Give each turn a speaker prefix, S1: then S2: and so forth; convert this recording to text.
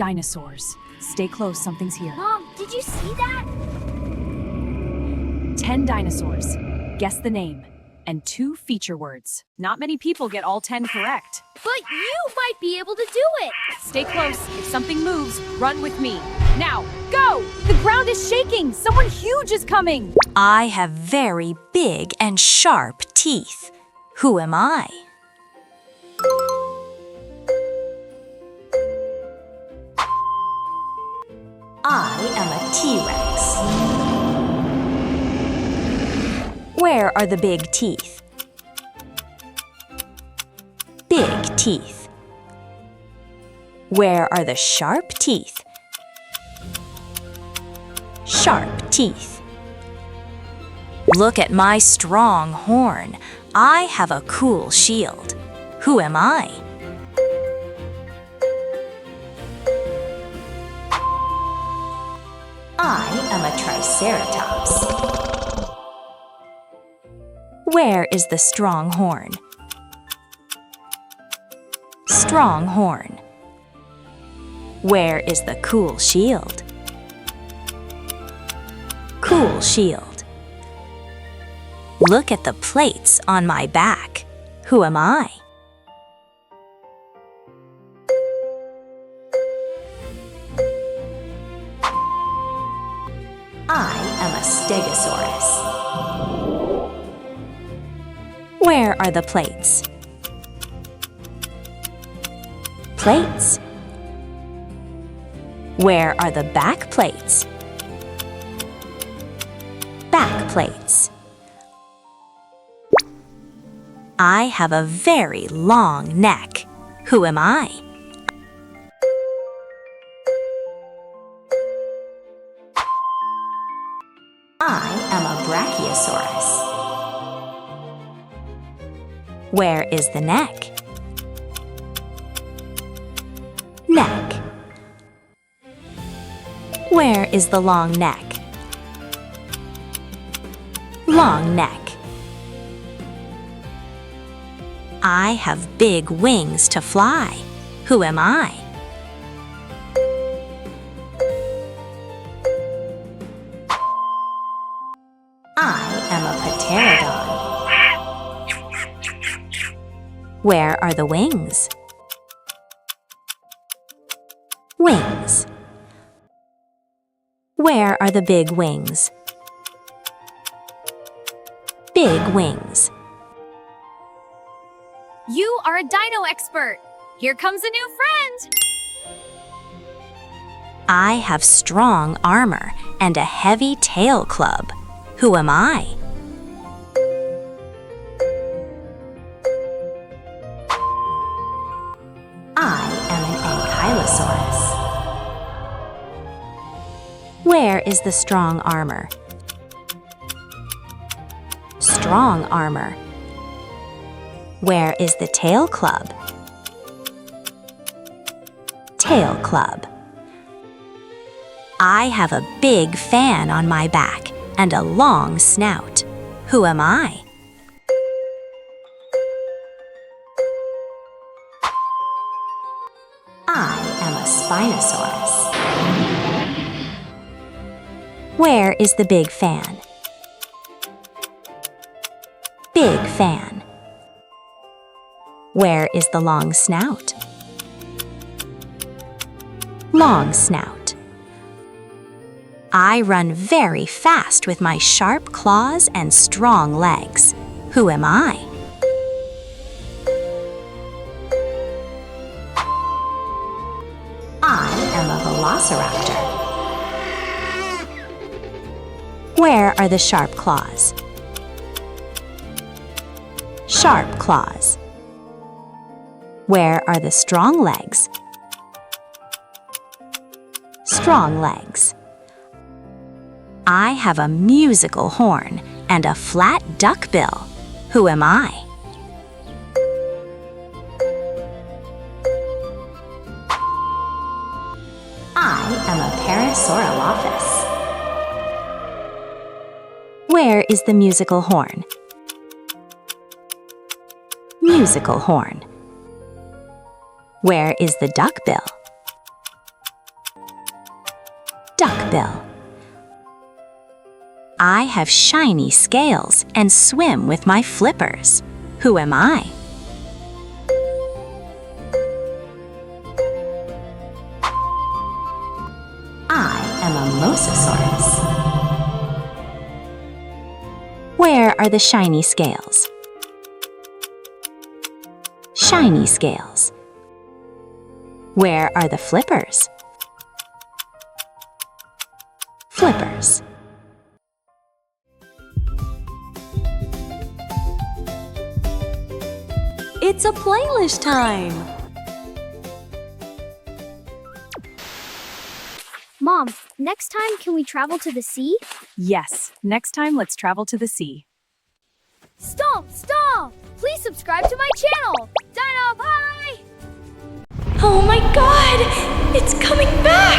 S1: Dinosaurs. Stay close, something's here.
S2: Mom, did you see that?
S1: 10 dinosaurs. Guess the name. And 2 feature words. Not many people get all 10 correct.
S2: But you might be able to do it.
S1: Stay close. If something moves, run with me. Now, go! The ground is shaking! Someone huge is coming!
S3: I have very big and sharp teeth. Who am I? I am a T-Rex. Where are the big teeth? Big teeth. Where are the sharp teeth? Sharp teeth. Look at my strong horn. I have a cool shield. Who am I? I am a Triceratops. Where is the strong horn? Strong horn. Where is the cool shield? Cool shield. Look at the plates on my back. Who am I? I am a Stegosaurus. Where are the plates? Plates. Where are the back plates? Back plates. I have a very long neck. Who am I? I am a Brachiosaurus. Where is the neck? Neck. Where is the long neck? Long neck. I have big wings to fly. Who am I? I am a Pteranodon. Where are the wings? Wings. Where are the big wings? Big wings.
S2: You are a dino expert. Here comes a new friend.
S3: I have strong armor and a heavy tail club. Who am I? I am an Ankylosaurus. Where is the strong armor? Strong armor. Where is the tail club? Tail club. I have a big fan on my back and a long snout. Who am I? I am a Spinosaurus. Where is the big fan? Big fan. Where is the long snout? Long snout. I run very fast with my sharp claws and strong legs. Who am I? I am a Velociraptor. Where are the sharp claws? Sharp claws. Where are the strong legs? Strong legs. I have a musical horn and a flat duckbill. Who am I? I am a Parasaurolophus. Where is the musical horn? Musical horn. Where is the duckbill? bill. I have shiny scales and swim with my flippers. Who am I? I am a Mosasaurus. Where are the shiny scales? Shiny scales. Where are the flippers? Flippers.
S1: It's a Playlish time!
S4: Mom, next time can we travel to the sea?
S1: Yes, next time let's travel to the sea.
S4: Stop! Stop! Please subscribe to my channel! Dino Pie!
S3: Oh my god! It's coming back!